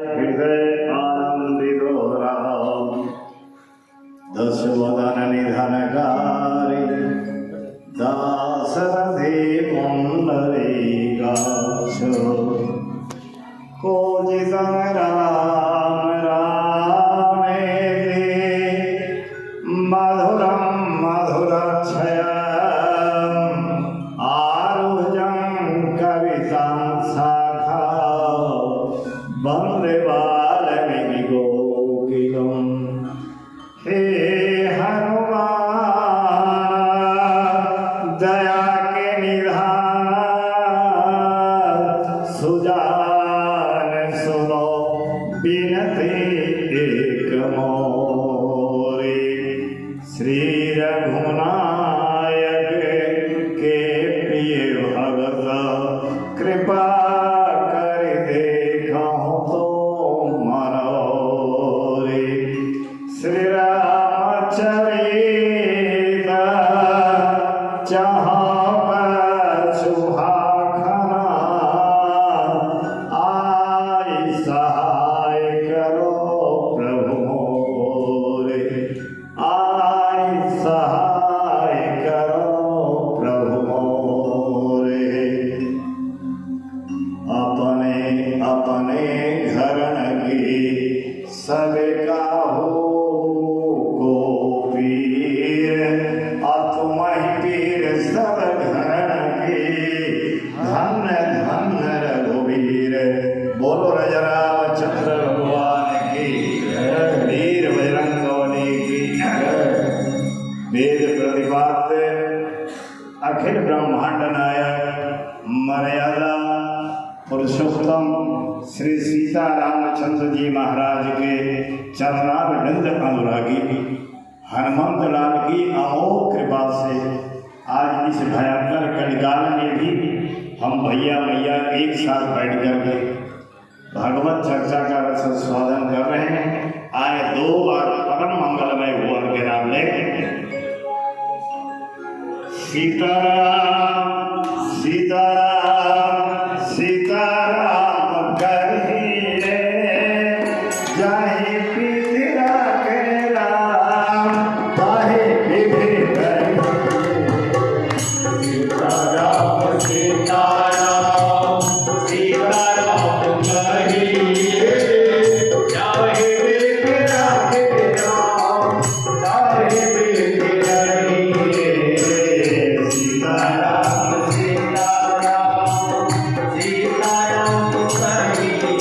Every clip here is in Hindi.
हृदय आनंदितो राम दस वदन निधनकारी दासरथि पुंडरीकाक्ष कोजितं राम रामेति मधुरं मधुरक्षयम् आरुह्यं कवितां शाखा वन्दे वाल्मीकि कोकिलम्। हे हनुमान दया के निधान सुजान सुनो बिनती एक मोरी। श्री रघुनायक के प्रिय भगत कृपा कर देखो तो मनोरी। श्री रामचरित सुहाखना आई सहाय करो प्रभु मोरे। आई सहाय करो प्रभु मोरे। अपने अपने घरन की सब काहू को पीर अतुमहि पीर सब घरन की धन्य धन्य रघुवीर। बोलो राजा रामचंद्र भगवान की वीर बजरंग बली की। वेद प्रतिपाद्य अखिल ब्रह्मांड नायक मर्यादा पुरुषोत्तम श्री सीता रामचंद्र जी महाराज के चरणारविंद अनुरागी हनुमंत लाल की अमोघ कृपा से आज इस भयंकर कलिकाल में भी हम भैया मैया एक साथ बैठ करके भागवत चर्चा का रसस्वादन कर रहे हैं। आए दो बार परम मंगलमय भुवन के नाम ले। सीताराम सीताराम सीताराम कहिले जाहि प्रीति राखे राम ताहि विधि करिहे। सीताराम सीताराम सीताराम कहिले जाहि प्रीति राखे राम ताहि विधि करिहे। सीताराम सीताराम सीताराम कहिले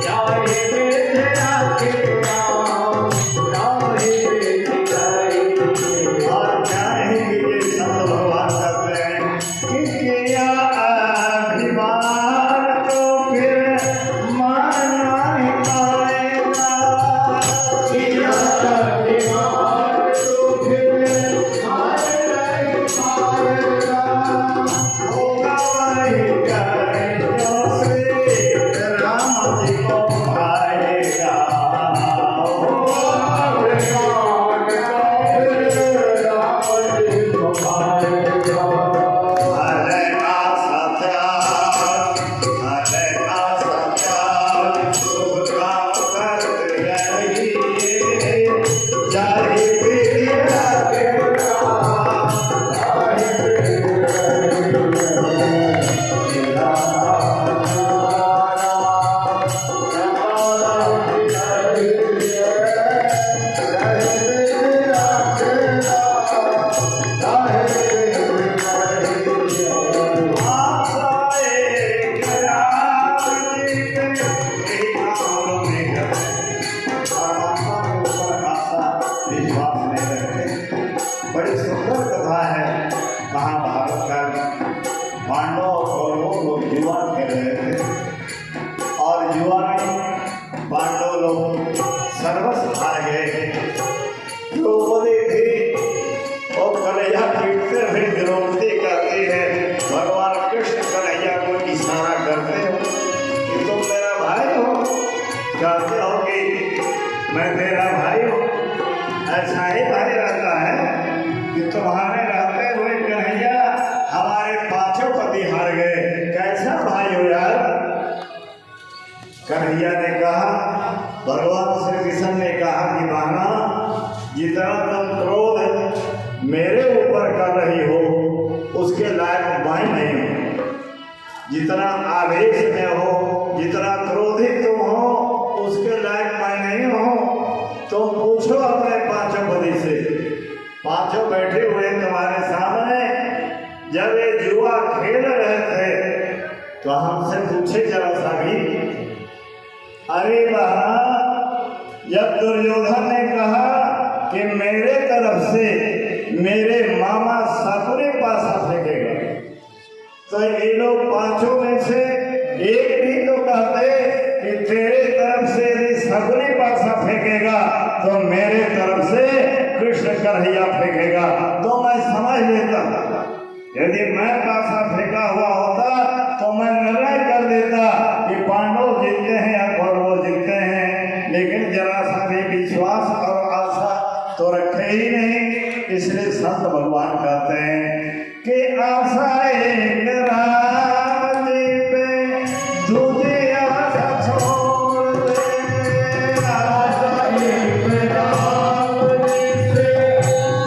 जाहि प्रीति राखे राम ताहि विधि करिहे। और चाहे ये सब भगवान करते हैं कि किया अभिमान तो फिर मान नहीं पाएगा। किया अभिमान तो फिर मान नहीं पाएगा। होगा वही करे जो श्री राम जी को भाएगा। होगा अभिमान तो फिर राम जी को भाएगा। हरे आशा त्याग हरे आशा त्याग शुभ काम करते रहिए। जाहि विधि राखे राम ताहि विधि करिहे। राम राम करिहे जाहि विधि राखे राम ताहि विधि करिहे। आशा एक राम जी के नाम में है। परमात्मा के ऊपर आशा विश्वास नहीं रखते। बड़ी सुंदर कथा है महाभारत का। पांडव और कौरवों लोग युवा खेल रहे थे और युवा में पांडव लोग सर्वस्व हार गए। द्रौपदी थी और कन्हैया पीटते हुए द्रौपदी कहती है भगवान कृष्ण कन्हैया को इशारा करते हो कि तुम मेरा भाई हो। कहते हो कि मैं तेरा भाई हूँ। ऐसा ही भाई रहता है कि तुम्हारे रहते हुए कन्हैया हमारे पांचों पति हार गए। कैसा भाई हो यार। कन्हैया कन्हैया ने कहा, भगवान श्री कृष्ण ने कहा कि बहना, जितना तुम क्रोध मेरे ऊपर कर रही हो उसके लायक मैं नहीं हूँ। जितना आवेश में हो, जितना क्रोधित तुम हो उसके लायक मैं नहीं हूँ। तुम पूछो अपने पांचों बदी से, पांचों बैठे हुए तुम्हारे सामने जब ये जुआ खेल रहे थे तो हमसे पूछे जरा सा भी, अरे बहना, जब दुर्योधन ने कहा कि मेरे तरफ से मेरे मामा सकुने पासा फेंकेगा, तो ये लोग पांचों में से एक भी तो कहते कि तेरे तरफ से यदि सकुने पासा फेंकेगा तो मेरे तरफ से कृष्ण कन्हैया फेंकेगा, तो मैं समझ लेता। यदि मैं पासा फेंका हुआ होता तो मैं निर्णय कर देता कि पांडव जीतते हैं या कौरव जीतते हैं, लेकिन जरा सा भी विश्वास और आशा तो रखे ही नहीं। इसलिए संत भगवान कहते हैं कि आशा एक राम जी पे, दूसरी आशा छोड़ दे। आशा एक राम जी पे,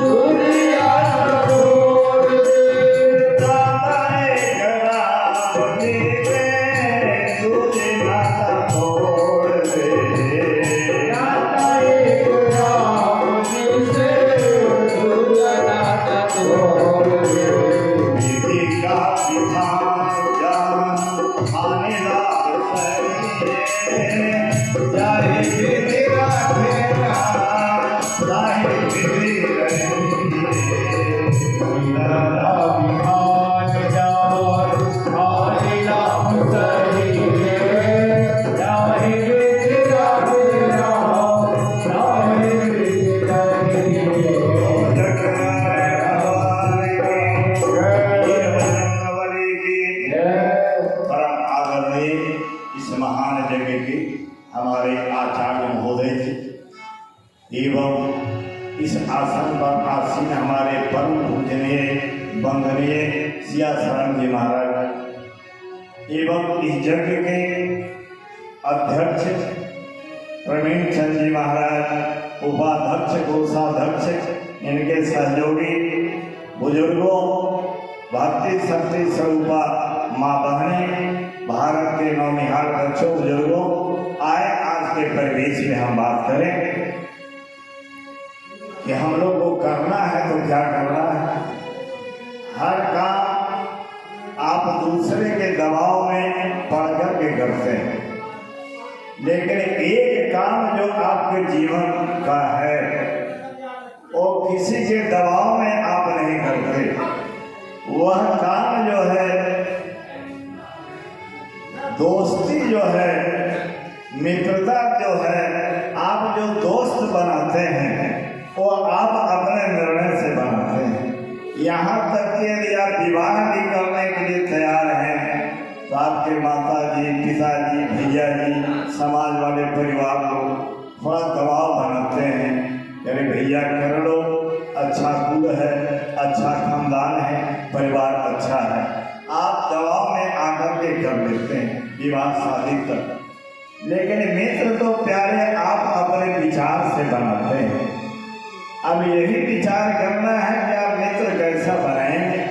दूसरी आशा छोड़ दे। आशा एक राम जी पे, दूसरी आशा छोड़ दे। आशा एक राम जी से, दूसरी आशा छोड़ दे। विधि का विधान जान आने लाग सही, जाहि विधि रखेगा ताहि विधि रही। विधान जान आने लाग सही, जाहि विधि रखेगा ताहि विधि रही। परम आदरणीय इस महान जगह के हमारे आचार्य महोदय जी एवं इस आसन पर आसीन हमारे परम पूजनीय वंदनीय सिया शरण जी महाराज एवं इस यज्ञ के अध्यक्ष प्रवीण चंद जी महाराज, उपाध्यक्ष, कोषाध्यक्ष, इनके सहयोगी बुजुर्गों, भारतीय शक्ति स्वरूपा माँ बहने, भारत के नौनिहाल बच्चों, बुजुर्गों, आए आज के परिवेश में हम बात करें कि हम लोग को करना है तो क्या करना है। हर काम आप दूसरे के दबाव में पड़ कर के करते हैं, लेकिन एक काम जो आपके जीवन का है वो किसी के दबाव में आप नहीं करते। वह काम जो है, दोस्ती जो है, मित्रता जो है, आप जो दोस्त बनाते हैं वो आप अपने निर्णय से बनाते हैं। यहाँ तक कि यदि आप विवाह भी करने के लिए तैयार हैं तो आपके माता जी, पिताजी, भैया जी, समाज वाले परिवार को थोड़ा दबाव बनाते हैं, अरे भैया कर लो, अच्छा कुल है, अच्छा खानदान है, परिवार अच्छा है। आप दबाव में आकर के कर लेते हैं विवाह शादी तक, लेकिन मित्र तो प्यारे आप अपने विचार से बनाते हैं। अब यही विचार करना है कि आप मित्र कैसा बनाएंगे,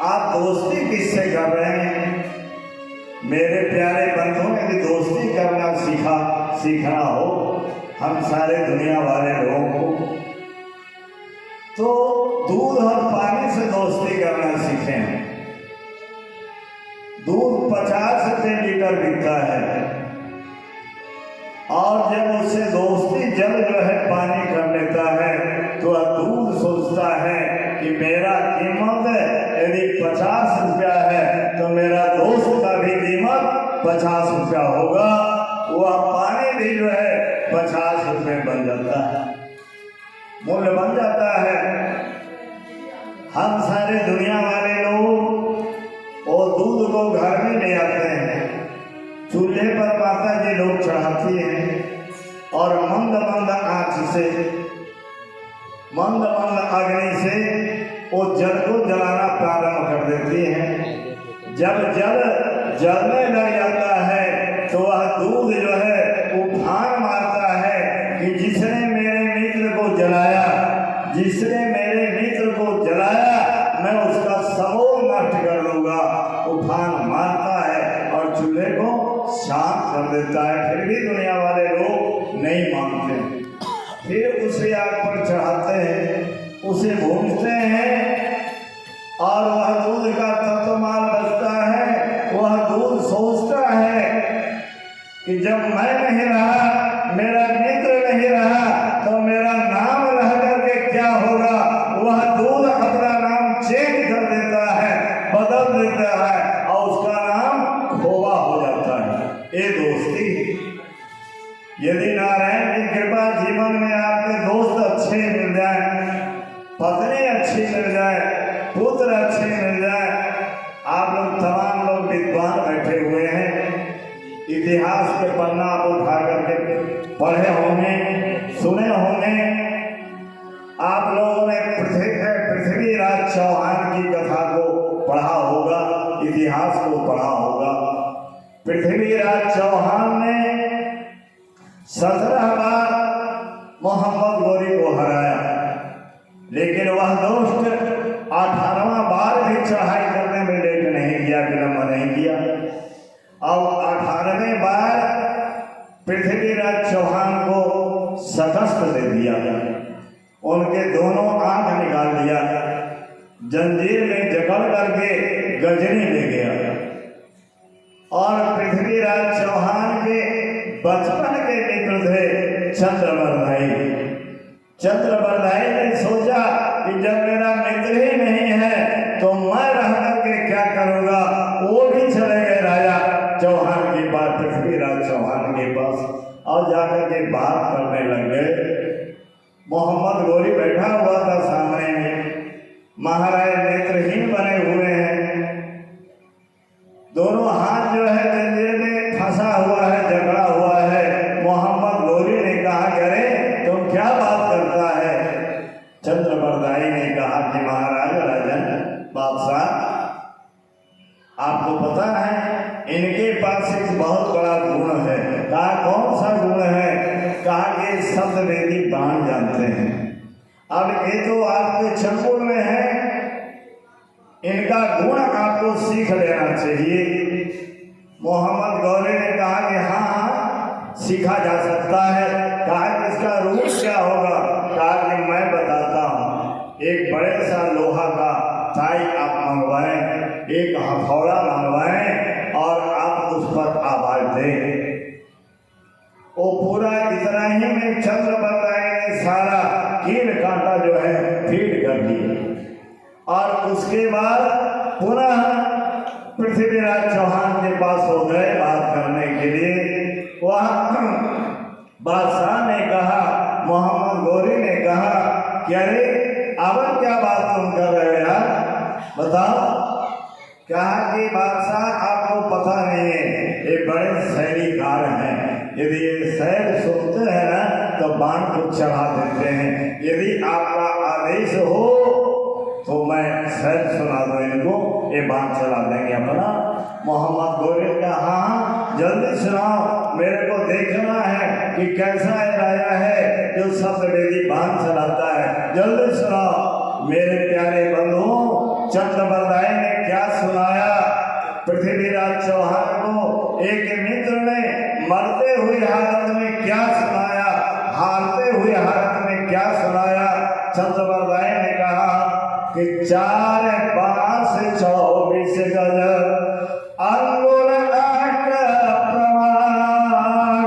आप दोस्ती किससे कर रहे हैं। मेरे प्यारे बंधुओं, यदि दोस्ती करना सीखना हो हम सारे दुनिया वाले लोगों को, तो दूध और पानी से दोस्ती करना सीखें। दूध 50 रुपये लीटर बिकता है और जब उससे दोस्ती जल जो है पानी कर लेता है तो दूध सोचता है कि मेरा कीमत यदि 50 रुपया है तो मेरा दोस्त का भी कीमत 50 रुपया होगा। वह पानी भी जो है 50 रुपये बन जाता है, मूल्य बन जाता है। हम सारे दुनिया वाले लोग वो दूध को घर में ले आते हैं, चूल्हे पर माता जी लोग चढ़ाती हैं और मंद मंद आंच से, मंद मंद अग्नि से वो जल को जलाना प्रारंभ कर देती हैं। जब जल जलने लग जाता है तो वह दूध जो है उफान मारता है कि जिसने मेरे मित्र को जलाया, जिसने मेरे मित्र को जलाया, मैं उसका सबूत नष्ट कर दूंगा। उफान मारता है और चूल्हे को शांत कर देता है। फिर भी दुनिया वाले लोग नहीं मानते। फिर उसे आग पर चढ़ाते हैं, उसे भूनते हैं और वह दूध का तत्वमाल बचता है। वह दूध सोचता है कि जब मैं नहीं रहा, मेरा मित्र नहीं रहा, तो मेरा नाम रह करके क्या होगा। वह दूध अपना नाम चेंज कर देता है, बदल देता है और उसका नाम खोवा हो जाता है। ये दोस्ती। यदि नारायण की कृपा जीवन में आपके दोस्त अच्छे मिल जाए, पत्नी अच्छी मिल जाए, पुत्र अच्छे मिल जाए, आप लोग तमाम लोग विद्वान बैठे हुए हैं, इतिहास के पन्ना आप उठा करके पढ़े होंगे, सुने होंगे। आप लोगों ने पृथ्वीराज चौहान की कथा को पढ़ा होगा, इतिहास को पढ़ा होगा। पृथ्वीराज चौहान ने 17 बार मोहम्मद गोरी को हराया, लेकिन वह दोस्त 18वां बार भी चढ़ाई करने में लेट नहीं किया, विलंब नहीं किया। और 18वें बार पृथ्वीराज चौहान को शिकस्त दे दिया, उनके दोनों आंख निकाल दिया, जंजीर में जकड़ करके गजनी ले गया। और पृथ्वीराज चौहान के बचपन के मित्र थे चंद्रवर्धाई। चंद्रवर्धाई ने सोचा कि जब मेरा मित्र ही नहीं है तो मैं रह करके क्या करूंगा। वो भी चले गए राजा चौहान के पास, पृथ्वीराज चौहान के पास, और जाकर के बात करने लग गए। मोहम्मद गोरी बैठा हुआ था सामने में, महाराज नेत्रहीन बने हुए हैं, दोनों हाथ जो है जंजीर में फंसा हुआ है, जकड़ा हुआ है। मोहम्मद गोरी ने कहा, अरे तुम क्या बात करता है। चंद्रवर्धाई ने कहा कि महाराज राजन बादशाह, आपको पता है इनके पास एक बहुत बड़ा गुण है। कहा कौन सा गुण है। कहा कि शब्द वेदी बाण जानते हैं। अब ये तो आपके चंगुल में है, इनका गुण आपको सीख लेना चाहिए। मोहम्मद गौरी ने कहा कि हाँ सीखा जा सकता है। कहा कि इसका रूप क्या होगा। कहा कि मैं बताता हूँ, एक बड़े सा लोहा का ताई आप मंगवाएं, एक हथौड़ा मंगवाएं और आप उस पर आवाज दें। वो पूरा इतना ही में चंद्रवर्धाई ने सारा कील कांटा जो है फीट कर दिया और उसके बाद पुनः पृथ्वीराज चौहान के पास हो गए बात करने के लिए। वहां बादशाह ने कहा, मोहम्मद गोरी ने कहा कि अरे अब क्या बात तुम कर रहे हो यार, बताओ। कहा कि बादशाह आपको पता नहीं है, ये बड़े शैलीकार हैं, यदि ये शैल सुनते हैं ना तो बाण को चढ़ा देते हैं। यदि आपका आदेश हो तो मैं शैल सुना दो इनको, ये बाण चला देंगे अपना। मोहम्मद गोरी का हाँ जल्दी सुनाओ, मेरे को देखना है कि कैसा ये राजा है जो शब्द वेदी बाण चलाता है, जल्दी सुनाओ। मेरे प्यारे बंधुओं, चंद्रवर्धाई ने क्या सुनाया पृथ्वीराज चौहान को। एक मित्र ने मरते हुए हालत में क्या सुनाया, हारते हुए हालत में क्या सुनाया। चंद्रवर्धाई ने कहा कि 4 बांस 24 गज अंगुल आठ प्रमाण,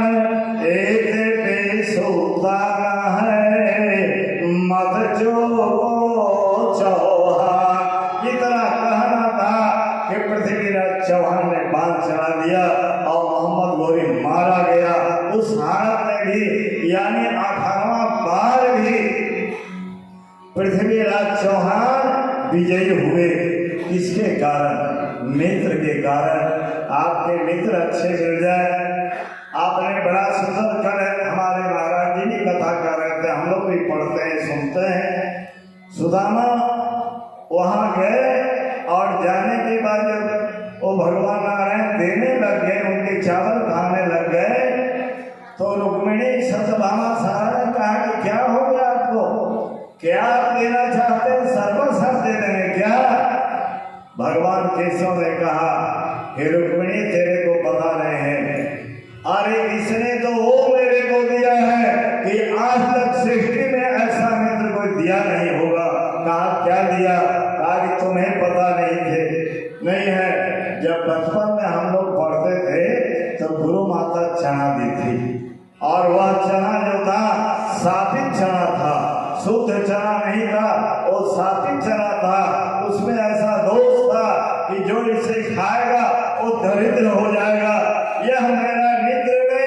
एक बेसुता है मत जो चौहान। इतना कहना था कि पृथ्वीराज चौहान ने बांध चढ़ा दिया और मोहम्मद गोरी मारा गया। उस हालत में भी यानी 18वां बार भी पृथ्वीराज चौहान विजयी हुए। किसके कारण? मित्र के कारण। आपके मित्र अच्छे मिल जाए। आपने बड़ा सुंदर कर हमारे महाराज जी की कथा कर रहे थे, हम लोग भी पढ़ते हैं सुनते हैं। सुदामा वहां गए और जाने के बाद जब वो भगवान नारायण देख देने लग गए, उनके चावल खाने लग गए, तो रुक्मिणी सत्यभामा सारा ने कहा कि क्या हो गया आपको, क्या आप देना चाहते हैं, सर्वस्व दे देंगे क्या? भगवान केशव ने कहा, हे रुक्मिणी तेरे को पता नहीं है, अरे इसने तो वो मेरे को दिया है कि आज तक सृष्टि में ऐसा मित्र कोई दिया नहीं होगा। कहा क्या दिया? कहा कि तुम्हें पता नहीं है, जब बचपन में हम लोग पढ़ते थे तो गुरु माता चना दी थी, और वह चना जो था सात्विक चना था, शुद्ध चना नहीं था, वो सात्विक चना था। उसमें ऐसा दोष था कि जो इसे खाएगा वो दरिद्र हो जाएगा। यह मेरा मित्र ने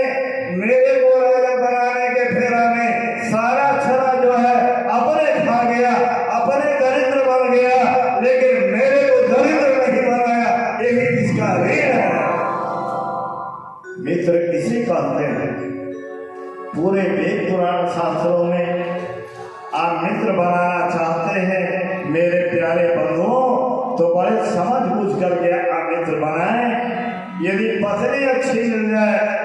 मेरे को राजा बनाने के फेरा में सारा चना जो है अपने खा गया, अपने दरिद्र बन गया, लेकिन मेरे को दरिद्र नहीं बनाया। यही इसका ऋण है। मित्र किसी कहते हैं, पूरे वेद पुराण शास्त्रों में आप मित्र बनाना चाहते हैं मेरे प्यारे बंधुओं, तो बड़े समझ बूझ करके आप मित्र बनाएं। यदि पत्नी अच्छी मिल जाए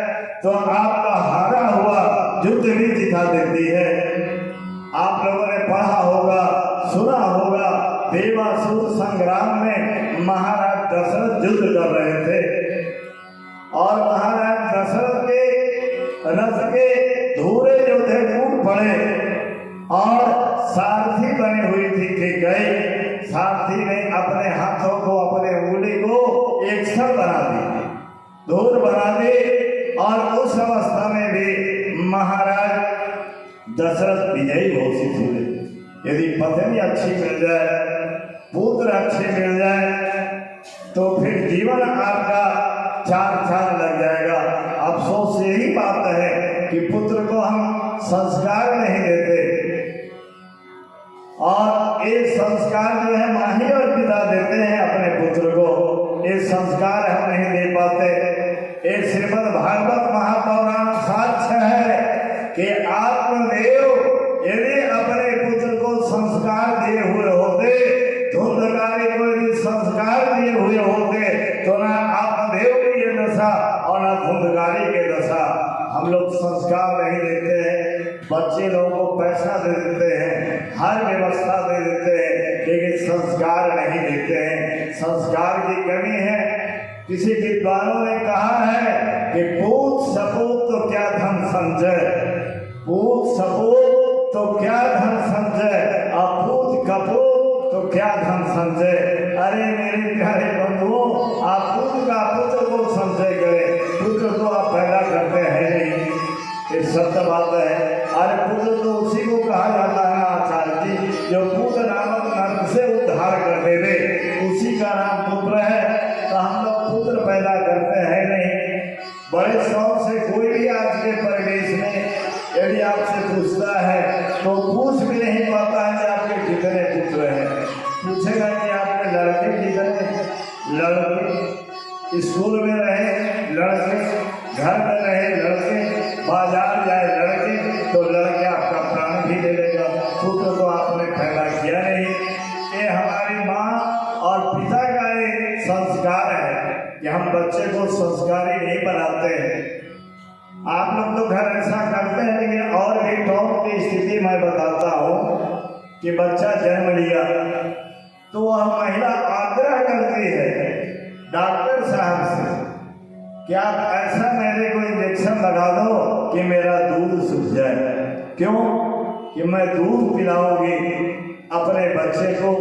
तो आपका हारा हुआ युद्ध भी जिता देती है। आप लोगों ने पढ़ा होगा, सुना होगा, देवासुर संग्राम में महाराज दशरथ युद्ध कर रहे थे, और महाराज दशरथ के रथ के धूरे जो थे टूट पड़े, और सारथी बनी हुई थी कि गई, सारथी ने अपने हाथों को, अपने उंगली को एक सर बना दी, धूर बना दी, और उस अवस्था में भी महाराज दशरथ विजयी घोषित हुए। यदि पत्नी अच्छी मिल जाए, पुत्र अच्छे मिल जाए, तो फिर जीवन आपका चार चांद लग जाएगा। अफसोस यही बात है कि पुत्र को हम संस्कार नहीं देते, और ये संस्कार जो है माही और पिता देते हैं अपने पुत्र को, ये संस्कार हम नहीं दे पाते। ये श्रीमद् भागवत महापुराण साक्ष्य है कि आत्मदेव यदि अपने पुत्र को संस्कार दिए हुए होते, धुंधकारी को यदि संस्कार दिए हुए होते, तो ना आत्मदेव की ये दशा और ना धुंधकारी की दशा। हम लोग संस्कार नहीं देते हैं, बच्चे लोगों को पैसा दे देते हैं, हर व्यवस्था दे देते हैं, लेकिन संस्कार नहीं देते हैं। संस्कार की कमी है। किसी विद्वानों ने कहा है कि पूत सपूत तो क्या धन संचय, पूत सपूत तो क्या धन संचय, अपूत कपूत तो क्या धन संचय। अरे मेरे प्यारे बंधुओं, आप पुत्र का पुत्र को संचय करें, पुत्र को आप पैदा करते हैं नहीं, ये सत्य बात है। अरे पुत्र तो उसी को कहा जाता है आचार्य जी, जो पुत्र नामक नरक से उद्धार कर देवे, उसी का नाम पुत्र है। तो हम लोग पुत्र पैदा करते हैं नहीं। बड़े शौक से कोई भी आज के परिवेश में यदि आपसे पूछता है तो पूछ भी नहीं पाता है कि आपके कितने पुत्र हैं। पूछेगा कि आपके लड़के कितने, लड़के स्कूल में रहे लड़के, घर में रहे लड़के, बाजार जाए लड़के, तो लड़के आपका प्राण भी ले लेगा। पुत्र तो आपने पैदा किया नहीं। ये हमारी माँ और पिता का एक संस्कार है कि हम बच्चे को संस्कारी नहीं बनाते हैं। आप लोग तो घर ऐसा करते हैं, लेकिन और भी टॉप की स्थिति मैं बताता हूँ कि बच्चा जन्म लिया तो वह महिला आग्रह करती है डॉक्टर साहब से कि आप ऐसा मेरे को इंजेक्शन लगा दो कि मेरा दूध सूख जाए। क्यों? कि मैं दूध पिलाऊंगी अपने बच्चे को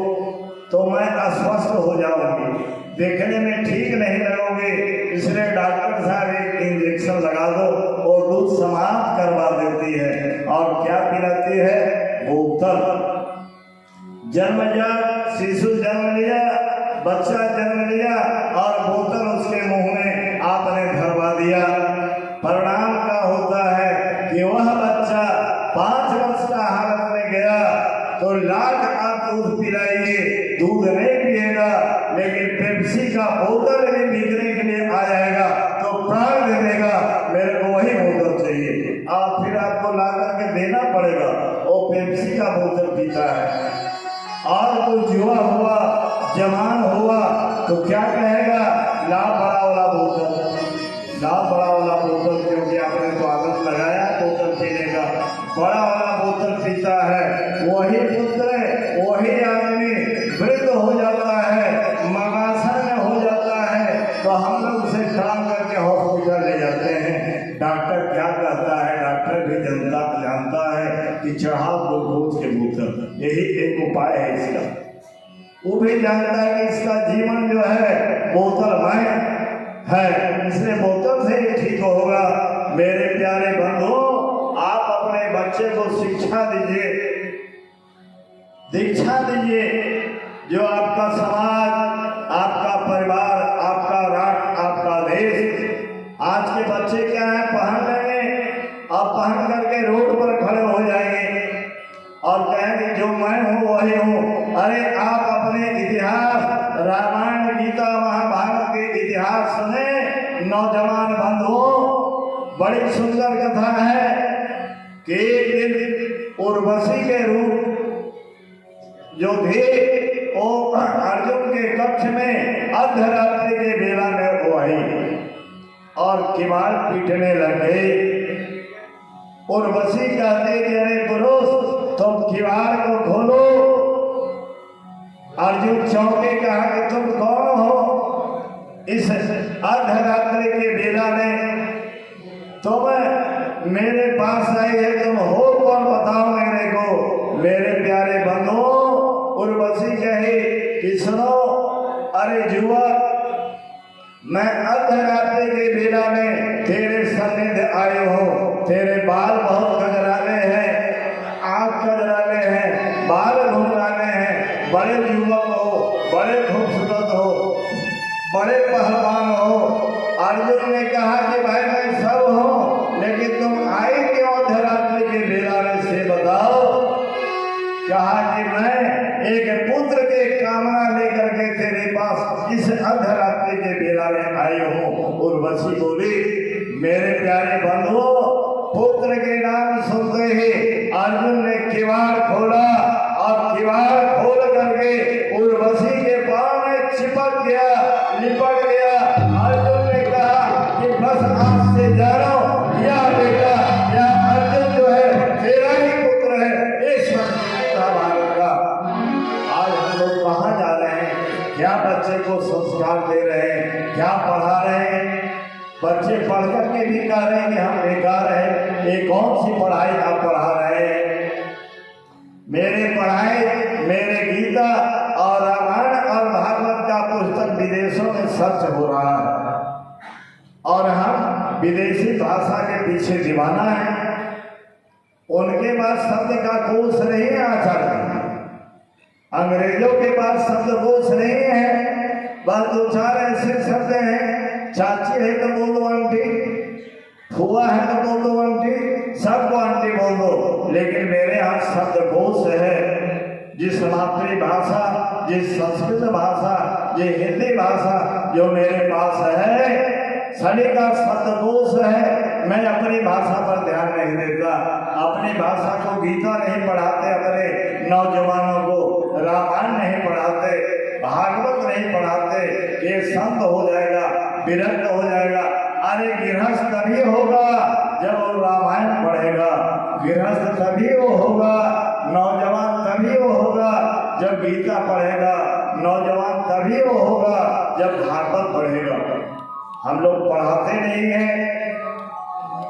तो मैं अस्वस्थ हो जाऊंगी, देखने में ठीक नहीं लगोगे, इसलिए डॉक्टर साहब एक इंजेक्शन लगा दो और दूध समाप्त करवा देती है। और क्या पिलाती है? बोतल। जन्मजात शिशु जन्म लिया, बच्चा जन्म लिया और बोतल उसके मुंह में आपने भरवा दिया। परिणाम क्या होता है कि वह बच्चा 5 वर्ष का हालत में गया तो लाख आप दूध पिलाइए, दूध नहीं पिएगा, लेकिन पेप्सी का बोतल भी बिकने के लिए आ जाएगा तो प्राण दे देगा, मेरे को वही बोतल चाहिए। आप फिर आपको ला करके देना पड़ेगा, वो पेप्सी का बोतल पीता है। और कोई युवा हुआ, जवान हुआ तो क्या कहेगा? ला बड़ा वाला बोतल। जीता है, वही पुत्र वही आदमी वृद्ध हो जाता है, मगासन हो जाता है, तो हम लोग उसे खड़ा करके हॉस्पिटल ले जाते हैं। डॉक्टर क्या कहता है? डॉक्टर भी जानता है कि चढ़ाव ग्लूकोज के बोतल, यही एक उपाय है इसका। वो भी जानता है कि इसका जीवन जो है बोतलमय है, इसलिए बोतल से ही ठीक होगा। मेरे प्यारे बंधु, आप अपने बच्चे को शिक्षा दीजिए, दीक्षा दीजिए, जो आपका समाज, आपका परिवार, आपका राष्ट्र, आपका देश। आज के बच्चे क्या है, पहन लेंगे और पहन करके रोड पर खड़े हो जाएंगे और कहेंगे जो मैं हूँ वही हूँ। अरे आप अपने इतिहास, रामायण, गीता, महाभारत के इतिहास सुने नौजवान बंधुओं। बड़ी सुंदर कथा है कि एक दिन उर्वशी के रूप जो थे वो अर्जुन के कक्ष में अर्धरात्रि के बेला में वो आई और किवाड़ पीटने लगे। उर्वशी कहते कि अरे पुरुष, तुम किवाड़ को खोलो। अर्जुन चौंके, कहा कि तुम कौन हो? इस अर्धरात्रि के बेला में तुम मेरे पास आई है, तुम हो कौन? बताओ मेरे को। मेरे प्यारे बंधु, उर्वशी कही कि सुनो, अरे युवक, मैं अर्धरात्रि के बेला में तेरे सन्निध आए हो। तेरे बाल बहुत गजराले हैं, आँख गजराले हैं, बाल घुंघराले हैं, बड़े युवक हो, बड़े खूबसूरत हो, बड़े पहलवान हो। अर्जुन ने कहा कि भाई मैं सब हूँ, लेकिन तुम आई क्यों अर्धरात्रि के बेला में, से बताओ। कहा कि मैं एक पुत्र के कामना लेकर के तेरे पास इस अर्धरात्रि के बेला में आई हूँ। उर्वशी बोली, मेरे प्यारे बंधुओं, पुत्र के नाम सुनते ही अर्जुन ने किवाड़ खोला और किवाड़ खोल करके उर्वशी के पांव में चिपक गया, लिपट गया। अर्जुन ने कहा कि बस आज से जा रहा हूँ, या बेटा, या अर्जुन जो है तेरा ही पुत्र है। इस भारत का आज हम लोग कहाँ जा रहे हैं? क्या बच्चे को संस्कार दे रहे हैं? क्या पढ़ा रहे हैं? बच्चे पढ़ करके भी कह रहे हैं कि हम बेकार हैं। ये कौन सी पढ़ाई आप पढ़ा रहे हैं? मेरे पढ़ाई, मेरे गीता और रामायण और भागवत का पुस्तक विदेशों में सर्च हो रहा है और हम विदेशी भाषा के पीछे दीवाना है। उनके पास शब्द का कोश नहीं है आचार्य, अंग्रेजों के पास शब्दकोश नहीं है। बस दो चार ऐसे शब्द हैं, चाची है तो बोल दो आंटी, फुआ है तो बोल दो आंटी, सबको आंटी बोल दो। लेकिन मेरे यहाँ शब्दकोश है, जिस मातृभाषा, जिस संस्कृत भाषा, ये हिंदी भाषा जो मेरे पास है, सभी का शब्दकोश है। मैं अपनी भाषा पर ध्यान नहीं देता, अपनी भाषा को गीता नहीं पढ़ाते, अपने नौजवानों को रामायण नहीं पढ़ाते, भागवत नहीं पढ़ाते। ये संत हो जाएगा, विरक्त हो जाएगा। अरे गृहस्थ तभी होगा जब वो रामायण पढ़ेगा, गृहस्थ तभी वो होगा, नौजवान तभी वो होगा जब गीता पढ़ेगा, नौजवान तभी वो होगा जब भागवत पढ़ेगा। हम लोग पढ़ाते नहीं हैं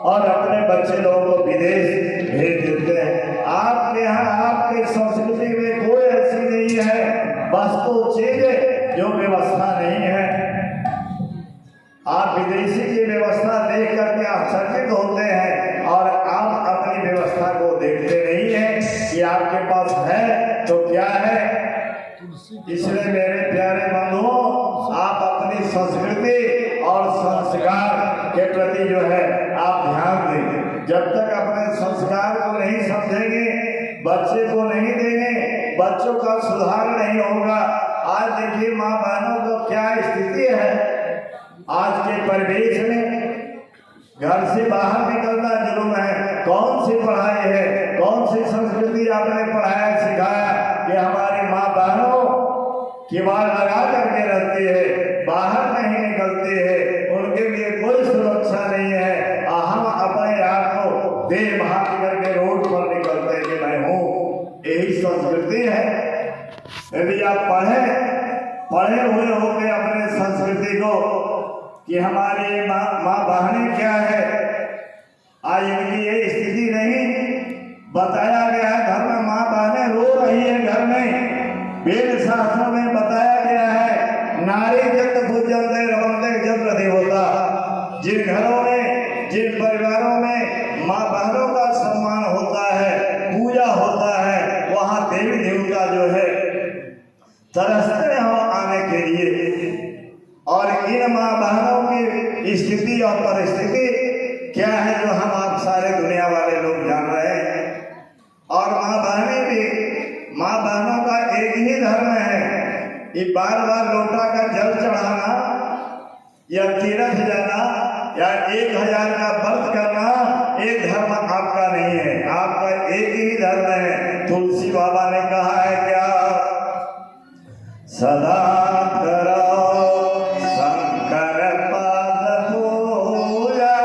और अपने बच्चे लोगों को विदेश भेज देते हैं। आपके यहाँ, आपके संस्कृति में कोई ऐसी नहीं है वस्तु चीज जो व्यवस्था नहीं है। आप विदेशी की व्यवस्था देख करके आश्चर्यचकित होते हैं और आप अपनी व्यवस्था को देखते नहीं हैं कि आपके पास है तो क्या है। इसलिए मेरे प्यारे बंधुओं, आप अपनी संस्कृति और संस्कार के प्रति जो है आप ध्यान दें। जब तक अपने संस्कार को नहीं समझेंगे, बच्चे को नहीं देंगे, बच्चों का सुधार नहीं होगा। आज देखिए माँ बहनों को क्या स्थिति है। आज के परिवेश में घर से बाहर निकलना जुर्म है। कौन सी पढ़ाई है, कौन सी संस्कृति आपने पढ़ाया सिखाया कि हमारी माँ बहनों किवाड़ लगा करके रहती है, बाहर नहीं निकलती है, उनके लिए कोई सुरक्षा नहीं है। हम अपने आप को देह भाग करके रोड पर निकलते हैं कि मैं हूँ, को कि हमारे माँ बहनें क्या है, आज इनकी ये स्थिति नहीं। बताया गया है घर में माँ बहनें रो रही है, घर में वेद शास्त्रों में बताया गया है नारी जब पूजनते रमनते जब नहीं होता। जिन घरों में, जिन परिवारों में माँ बहनों का सम्मान होता है, पूजा होता है, वहाँ देवी देवता जो है तरसते हो आने के लिए। और इन माँ बहनों की स्थिति और परिस्थिति क्या है जो हम आप सारे दुनिया वाले लोग जान रहे हैं। और माँ बहनें भी, माँ बहनों का एक ही धर्म है, ये बार बार लोटा का जल चढ़ाना या तीर्थ जाना या 1000 का व्रत करना, एक धर्म आपका नहीं है, आपका एक ही धर्म है। तुलसी बाबा ने कहा है क्या, सदा करो शंकर पद पूजा,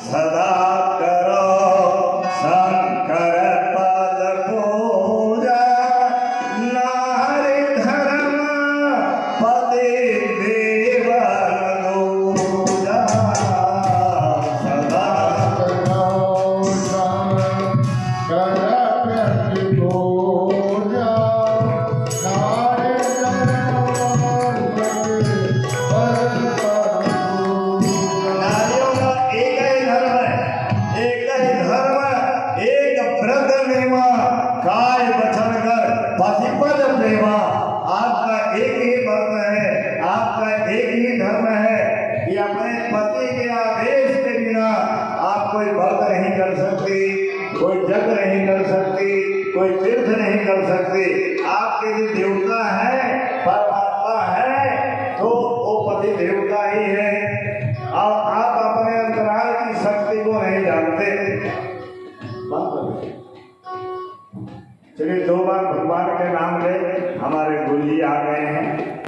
सदा करो शंकर पद पूजा, नारी धर्म पति देवन दूजा, सदा नारियों का एक ही धर्म है, एक ही धर्म, एक व्रत नेमा, काय बचन कर पतिपद प्रेमा। आपका एक ही व्रत है, आपका एक ही धर्म है कि अपने पति के आदेश के बिना आप कोई व्रत नहीं कर सकती, कोई जग नहीं कर सकती, कोई तीर्थ नहीं कर सकती। आपके जो देवता है, परमात्मा है, तो वो पति देवता ही है। और आप अपने अंतराल की शक्ति को नहीं जानते। चलिए 2 बार भगवान के नाम ले, हमारे गुरु जी आ गए हैं।